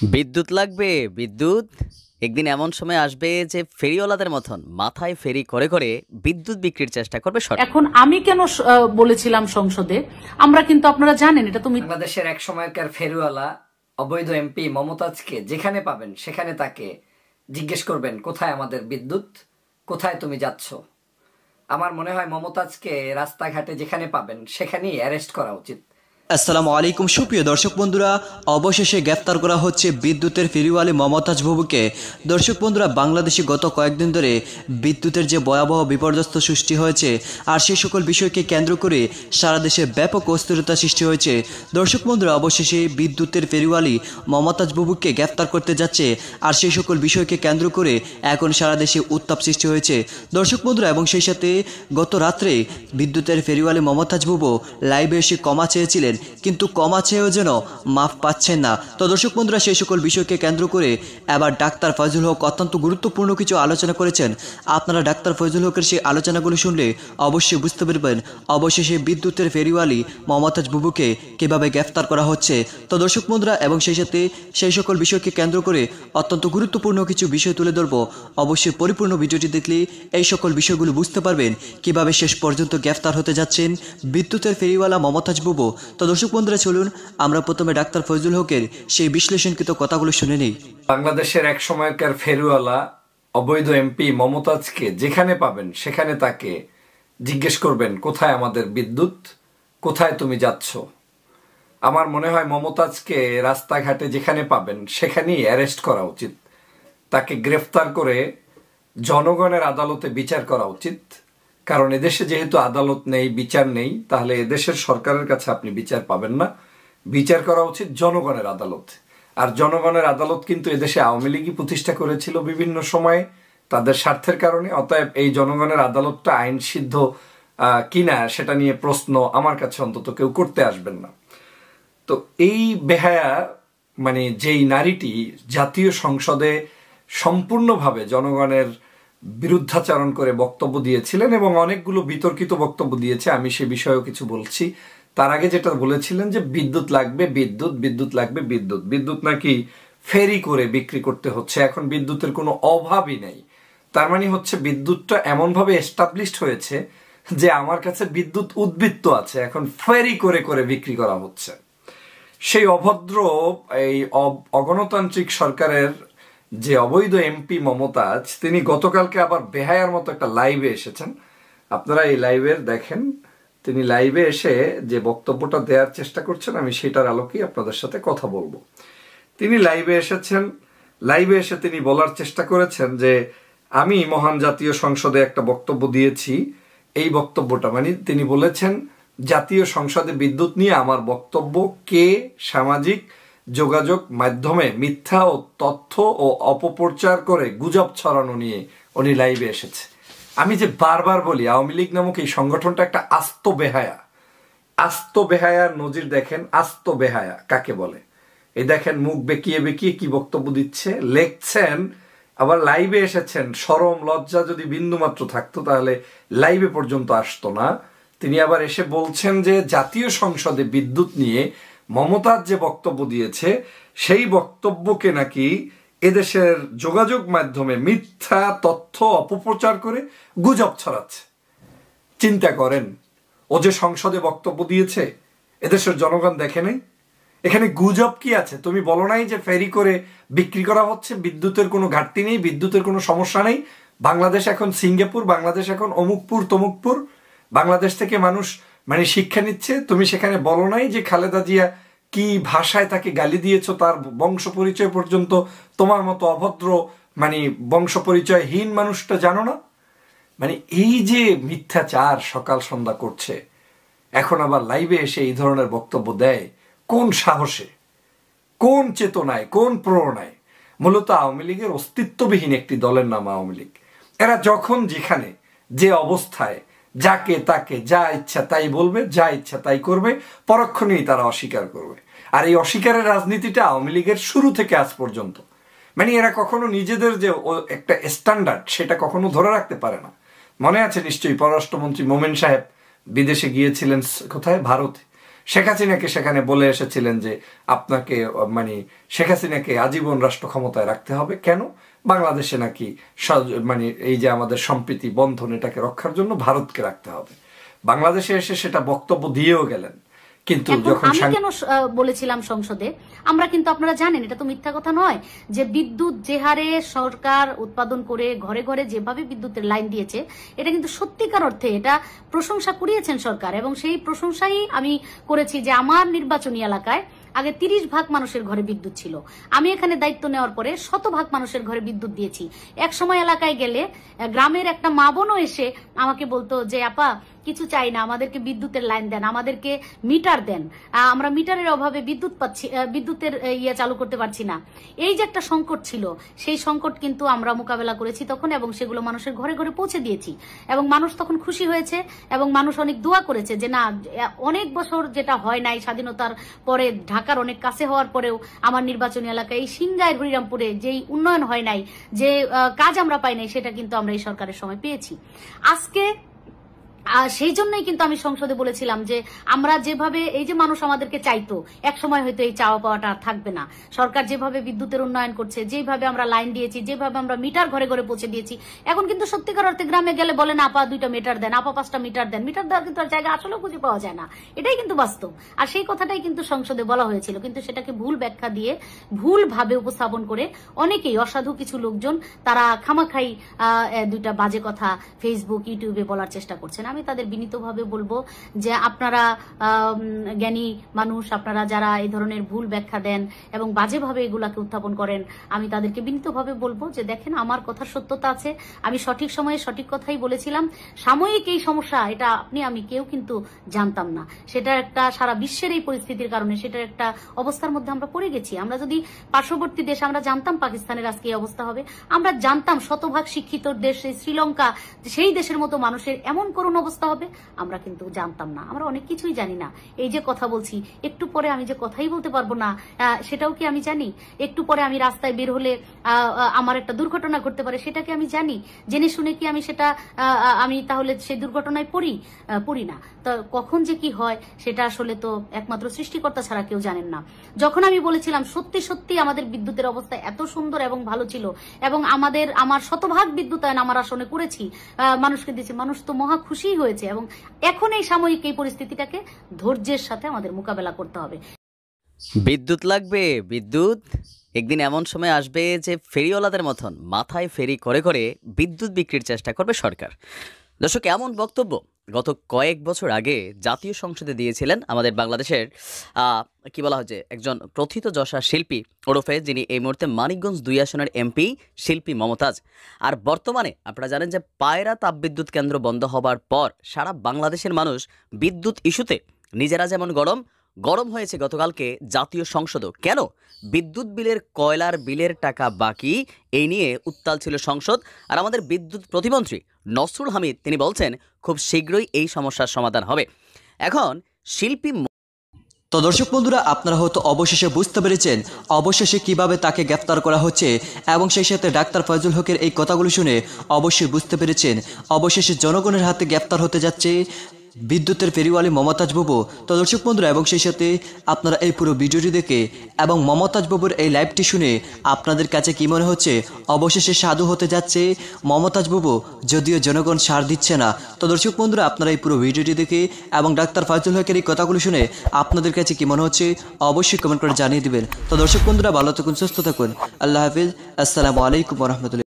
বিদ্যুৎ লাগবে, বিদ্যুৎ। একদিন এমন সময় আসবে যে ফেরিওয়ালাদের মতন মাথায় ফেরি করে করে বিদ্যুৎ বিক্রির চেষ্টা করবে সরকার। এখন আমি কেন বলেছিলাম সংসদে, আমরা কিন্তু আপনারা জানেন এটা তো বাংলাদেশের এক সময়কার ফেরিওয়ালা অবৈধ এমপি মমতাজকে যেখানে পাবেন সেখানে তাকে জিজ্ঞেস করবেন, কোথায় আমাদের বিদ্যুৎ, কোথায় তুমি যাচ্ছ। আমার মনে হয় মমতাজকে রাস্তাঘাটে যেখানে পাবেন সেখানেই অ্যারেস্ট করা উচিত। আসসালামু আলাইকুম সুপ্রিয় দর্শক বন্ধুরা, অবশেষে গ্রেফতার করা হচ্ছে বিদ্যুতের ফেরিওয়ালি মমতাজ বাবুকে। দর্শক বন্ধুরা, বাংলাদেশে গত কয়েকদিন ধরে বিদ্যুতের যে ভয়াবহ বিপর্যস্ত সৃষ্টি হয়েছে আর সেই সকল বিষয়কে কেন্দ্র করে সারা দেশে ব্যাপক অস্থিরতা সৃষ্টি হয়েছে। দর্শক বন্ধুরা, অবশেষে বিদ্যুতের ফেরিওয়ালি মমতাজ বাবুকে গ্রেফতার করতে যাচ্ছে আর সেই সকল বিষয়কে কেন্দ্র করে এখন সারা দেশে উত্তাপ সৃষ্টি হয়েছে। দর্শক বন্ধুরা, এবং সেই সাথে গত রাত্রে বিদ্যুতের ফেরিওয়ালি মমতাজ বাবু লাইভে এসে ক্ষমা চেয়েছিলেন, কিন্তু ক্ষমা চেয়েও যেন মাফ পাচ্ছেন না। তো দর্শক বন্ধুরা, সেই সকল বিষয়কে কেন্দ্র করে এবার ডাক্তার ফয়জুল হক অত্যন্ত গুরুত্বপূর্ণ কিছু আলোচনা করেছেন। আপনারা ডাক্তার ফয়জুল হকের সেই আলোচনাগুলো শুনলে অবশ্যই বুঝতে পারবেন অবশেষে বিদ্যুতের ফেরিওয়ালি মমতাজ বুবুকে কীভাবে গ্রেফতার করা হচ্ছে। তো দর্শক বন্ধুরা, এবং সেই সাথে সেই সকল বিষয়কে কেন্দ্র করে অত্যন্ত গুরুত্বপূর্ণ কিছু বিষয় তুলে ধরবো। অবশ্যই পরিপূর্ণ ভিডিওটি দেখলে এই সকল বিষয়গুলো বুঝতে পারবেন কিভাবে শেষ পর্যন্ত গ্রেফতার হতে যাচ্ছেন বিদ্যুতের ফেরিওয়ালা মমতাজ বুবু। তো দর্শক বন্ধুরা, চলুন আমরা প্রথমে ডাক্তার ফয়জুল হকের সেই বিশ্লেষণকৃত কথাগুলো শুনে নিই। বাংলাদেশের এক সময়কার ফেরিওয়ালা অবৈধ এমপি মমতাজকে যেখানে পাবেন সেখানে তাকে জিজ্ঞেস করবেন, কোথায় আমাদের বিদ্যুৎ, কোথায় তুমি যাচ্ছ। আমার মনে হয় মমতাজকে রাস্তাঘাটে যেখানে পাবেন সেখানেই অ্যারেস্ট করা উচিত। তাকে গ্রেফতার করে জনগণের আদালতে বিচার করা উচিত। কারণ এদেশে যেহেতু আদালত নেই, বিচার নেই, তাহলে এদেশের সরকারের কাছে আপনি বিচার পাবেন না। বিচার করা উচিত জনগণের আদালত। আর জনগণের আদালত কিন্তু এদেশে আওয়ামী লীগই প্রতিষ্ঠা করেছিল বিভিন্ন সময়ে তাদের স্বার্থের কারণে। অতএব এই জনগণের আদালতটা আইন সিদ্ধ কিনা সেটা নিয়ে প্রশ্ন আমার কাছে অন্তত কেউ করতে আসবেন না। তো এই বেহায়া মানে যেই নারীটি জাতীয় সংসদে সম্পূর্ণভাবে জনগণের বিরুদ্ধাচরণ করে বক্তব্য দিয়েছিলেন এবং অনেকগুলো বিতর্কিত বক্তব্য দিয়েছে, আমি সে বিষয়েও কিছু বলছি। তার আগে যেটা বলেছিলেন যে বিদ্যুৎ লাগবে, বিদ্যুৎ লাগবে, বিদ্যুৎ নাকি ফেরি করে বিক্রি করতে হচ্ছে, এখন বিদ্যুতের কোনো অভাবই নেই। তার মানে হচ্ছে বিদ্যুৎটা এমনভাবে এস্টাবলিশড হয়েছে যে আমার কাছে বিদ্যুৎ উদ্বৃত্ত আছে, এখন ফেরি করে করে বিক্রি করা হচ্ছে। সেই অভদ্র এই অগণতান্ত্রিক সরকারের যে অবৈধ এমপি মমতাজ, তিনি গতকালকে আবার বেহায়ার মতো একটা লাইভে এসেছেন। আপনারা এই লাইভের দেখেন, তিনি লাইভে এসে যে বক্তব্যটা দেওয়ার চেষ্টা করছেন, আমি সেটার আলোকেই আপনাদের সাথে কথা বলবো। তিনি লাইভে এসেছেন, লাইভে এসে তিনি বলার চেষ্টা করেছেন যে আমি মহান জাতীয় সংসদে একটা বক্তব্য দিয়েছি। এই বক্তব্যটা মানে তিনি বলেছেন জাতীয় সংসদে বিদ্যুৎ নিয়ে আমার বক্তব্য কে সামাজিক যোগাযোগ মাধ্যমে মিথ্যা ও তথ্য ও অপপ্রচার করে গুজব ছড়ানো নিয়ে উনি লাইভে এসেছে। আমি যে বারবার বলি আওয়ামী লীগ নামক এই সংগঠনটা একটা আস্ত বেহায়া। আস্ত বেহায়ার নজির দেখেন, আস্ত বেহায়া কাকে বলে। এই দেখেন মুখ বেঁকিয়ে বেঁকিয়ে কি বক্তব্য দিচ্ছে, লেখছেন, আবার লাইভে এসেছেন। শরম লজ্জা যদি বিন্দুমাত্র থাকতো তাহলে লাইভে পর্যন্ত আসতো না। তিনি আবার এসে বলছেন যে জাতীয় সংসদে বিদ্যুৎ নিয়ে মমতাজ যে বক্তব্য দিয়েছে সেই বক্তব্যকে নাকি এদেশের যোগাযোগ মাধ্যমে মিথ্যা তথ্য অপপ্রচার করে গুজব ছড়াচ্ছে। চিন্তা করেন, ও যে সংসদে বক্তব্য দিয়েছে এদেশের জনগণ দেখে নাই। এখানে গুজব কি আছে? তুমি বলো নাই যে ফেরি করে বিক্রি করা হচ্ছে, বিদ্যুতের কোনো ঘাটতি নেই, বিদ্যুতের কোনো সমস্যা নেই, বাংলাদেশ এখন সিঙ্গাপুর, বাংলাদেশ এখন অমুকপুর তমুকপুর, বাংলাদেশ থেকে মানুষ মানে শিক্ষা নিচ্ছে। তুমি সেখানে বলো নাই যে খালেদা জিয়া কি ভাষায় তাকে গালি দিয়েছ, তার বংশ পরিচয় পর্যন্ত তোমার মতো অভদ্র মানে বংশ পরিচয়হীন মানুষটা জানো না। মানে এই যে মিথ্যাচার সকাল সন্ধ্যা করছে, এখন আবার লাইভে এসে এই ধরনের বক্তব্য দেয়, কোন সাহসে, কোন চেতনায়, কোন প্রেরণায়? মূলত আওয়ামী লীগের অস্তিত্ববিহীন একটি দলের নাম আওয়ামী লীগ। এরা যখন যেখানে যে অবস্থায় যাকে তাকে যা ইচ্ছা তাই বলবে, যা ইচ্ছা তাই করবে, পরক্ষণেই তারা অস্বীকার করবে। আর এই অস্বীকারের রাজনীতিটা আওয়ামী লীগের শুরু থেকে আজ পর্যন্ত, মানে এরা কখনো নিজেদের যে একটা স্ট্যান্ডার্ড সেটা কখনো ধরে রাখতে পারে না। মনে আছে নিশ্চয়ই পররাষ্ট্রমন্ত্রী মোমেন সাহেব বিদেশে গিয়েছিলেন, কোথায়, ভারতে। শেখ হাসিনাকে সেখানে বলে এসেছিলেন যে আপনাকে মানে শেখ হাসিনাকে আজীবন রাষ্ট্র ক্ষমতায় রাখতে হবে। কেন? বাংলাদেশে নাকি মানে এই যে আমাদের সম্প্রীতি বন্ধন এটাকে রক্ষার জন্য ভারতকে রাখতে হবে। বাংলাদেশে এসে সেটা বক্তব্য দিয়েও গেলেন, কিন্তু যখন আমি কেন বলেছিলাম সংসদে, আমরা কিন্তু আপনারা জানেন এটা তো মিথ্যা কথা নয় যে বিদ্যুৎ যে হারে সরকার উৎপাদন করে ঘরে ঘরে যেভাবে বিদ্যুতের লাইন দিয়েছে, এটা কিন্তু সত্যিকার অর্থে এটা প্রশংসা কুড়িয়েছেন সরকার, এবং সেই প্রশংসাই আমি করেছি যে আমার নির্বাচনী এলাকায় আগে 30% মানুষের ঘরে বিদ্যুৎ ছিল, আমি এখানে দায়িত্ব নেওয়ার পরে 100% মানুষের ঘরে বিদ্যুৎ দিয়েছি। এক সময় এলাকায় গেলে গ্রামের একটা মা বোনও এসে আমাকে বলতো যে আপা কিছু চাই না, আমাদেরকে বিদ্যুতের লাইন দেন, আমাদেরকে মিটার দেন, আমরা মিটারের অভাবে বিদ্যুতের ইয়ে চালু করতে পারছি না। এই যে একটা সংকট ছিল, সেই সংকট কিন্তু আমরা মোকাবেলা করেছি তখন, এবং সেগুলো মানুষের ঘরে ঘরে পৌঁছে দিয়েছি, এবং মানুষ তখন খুশি হয়েছে, এবং মানুষ অনেক দোয়া করেছে যে না, অনেক বছর যেটা হয় নাই স্বাধীনতার পরে, ঢাকার অনেক কাছে হওয়ার পরেও আমার নির্বাচনী এলাকায় এই সিংগাইর হরিরামপুরে যেই উন্নয়ন হয় নাই, যে কাজ আমরা পাই নাই, সেটা কিন্তু আমরা এই সরকারের সময় পেয়েছি। আজকে সেই জন্যই কিন্তু আমি সংসদে বলেছিলাম যে আমরা যেভাবে এই যে মানুষ আমাদেরকে চাইতো, এক সময় হয়তো এই চাওয়া পাওয়াটা আর থাকবে না। সরকার যেভাবে বিদ্যুতের উন্নয়ন করছে, যেভাবে আমরা লাইন দিয়েছি, যেভাবে আমরা মিটার ঘরে ঘরে পৌঁছে দিয়েছি, এখন কিন্তু সত্যিকার অর্থে গ্রামে গেলে বলে না আপা 2টা মিটার দেন, আপা 5টা মিটার দেন, মিটার দেওয়ার কিন্তু আর জায়গা আসলেও খুঁজে পাওয়া যায় না। এটাই কিন্তু বাস্তব। আর সেই কথাটাই কিন্তু সংসদে বলা হয়েছিল, কিন্তু সেটাকে ভুল ব্যাখ্যা দিয়ে ভুল ভাবে উপস্থাপন করে অনেকেই অসাধু কিছু লোকজন তারা খামাখাই 2টা বাজে কথা ফেসবুক ইউটিউবে বলার চেষ্টা করছেন। আমি তাদের বিনীতভাবে বলবো যে আপনারা জ্ঞানী মানুষ, আপনারা যারা এই ধরনের ভুল ব্যাখ্যা দেন এবং বাজেভাবে এগুলাকে উত্থাপন করেন, আমি তাদেরকে বিনীতভাবে বলবো যে দেখেন আমার কথার সত্যতা আছে, আমি সঠিক সময়ে সঠিক কথাই বলেছিলাম। সাময়িক এই সমস্যা, এটা আমি কেউ কিন্তু জানতাম না, সেটা একটা সারা বিশ্বের এই পরিস্থিতির কারণে সেটার একটা অবস্থার মধ্যে আমরা পড়ে গেছি। আমরা যদি পার্শ্ববর্তী দেশ, আমরা জানতাম পাকিস্তানের আজকে এই অবস্থা হবে, আমরা জানতাম শতভাগ শিক্ষিত দেশ শ্রীলঙ্কা, সেই দেশের মতো মানুষের এমন করুণ অবস্থা হবে, আমরা কিন্তু জানতাম না। আমরা অনেক কিছুই জানি না। এই যে কথা বলছি, একটু পরে আমি যে কথাই বলতে পারবো না সেটাও কি আমি জানি? একটু পরে আমি রাস্তায় বের হলে আমার একটা দুর্ঘটনা ঘটতে পারে, সেটা কি আমি জানি? জেনে শুনে কি আমি সেটা আমি তাহলে সেই দুর্ঘটনায় পড়ি না? তো কখন যে কি হয় সেটা আসলে তো একমাত্র সৃষ্টিকর্তা ছাড়া কেউ জানেন না। যখন আমি বলেছিলাম সত্যি সত্যি আমাদের বিদ্যুতের অবস্থা এত সুন্দর এবং ভালো ছিল, এবং আমার শতভাগ বিদ্যুতায়ন আমার আসনে করেছি, মানুষকে দিয়েছি, মানুষ তো মহা খুশি হয়েছে। এবং এখন এই সাময়িক এই পরিস্থিতিটাকে ধৈর্যের সাথে আমাদের মোকাবেলা করতে হবে। বিদ্যুৎ লাগবে, বিদ্যুৎ একদিন এমন সময় আসবে যে ফেরিওয়ালাদের মতন মাথায় ফেরি করে করে বিদ্যুৎ বিক্রির চেষ্টা করবে সরকার। দর্শক, এমন বক্তব্য গত কয়েক বছর আগে জাতীয় সংসদে দিয়েছিলেন আমাদের বাংলাদেশের কি বলা হয় যে একজন প্রথিতযশা শিল্পী ওরফে, যিনি এই মুহূর্তে মানিকগঞ্জ 2 আসনের এমপি শিল্পী মমতাজ। আর বর্তমানে আপনারা জানেন যে পায়রা তাপবিদ্যুৎ কেন্দ্র বন্ধ হবার পর সারা বাংলাদেশের মানুষ বিদ্যুৎ ইস্যুতে নিজেরা যেমন গরম হয়েছে, গতকালকে জাতীয় সংসদও কেন বিদ্যুৎ বিলের কয়লার বিলের টাকা বাকি, এই নিয়ে উত্তাল ছিল সংসদ। আর আমাদের বিদ্যুৎ প্রতিমন্ত্রী নসরুল হামিদ তিনি বলছেন খুব শীঘ্রই এই সমস্যার সমাধান হবে। এখন শিল্পী তো দর্শক বন্ধুরা, আপনারা হয়তো অবশেষে বুঝতে পেরেছেন অবশেষে কিভাবে তাকে গ্রেফতার করা হচ্ছে, এবং সেই সাথে ডাক্তার ফয়জুল হকের এই কথাগুলো শুনে অবশ্যই বুঝতে পেরেছেন অবশেষে জনগণের হাতে গ্রেফতার হতে যাচ্ছে বিদ্যুতের ফেরিওয়ালি মমতাজ বাবু। তো দর্শক বন্ধুরা, এবং সেই সাথে আপনারা এই পুরো ভিডিওটি দেখে এবং মমতাজ বাবুর এই লাইভটি শুনে আপনাদের কাছে কি মনে হচ্ছে? অবশেষে সাধু হতে যাচ্ছে মমতাজ বাবু, যদিও জনগণ সাড় দিচ্ছে না। তো দর্শক বন্ধুরা, আপনারা এই পুরো ভিডিওটি দেখে এবং ডাক্তার ফয়জুল হকের এই কথাগুলো শুনে আপনাদের কাছে কি মনে হচ্ছে অবশ্যই কমেন্ট করে জানিয়ে দিবেন। তো দর্শক বন্ধুরা, ভালো থাকুন, সুস্থ থাকুন, আল্লাহ হাফিজ, আসসালামু আলাইকুম ওয়া রাহমাতুল্লাহ।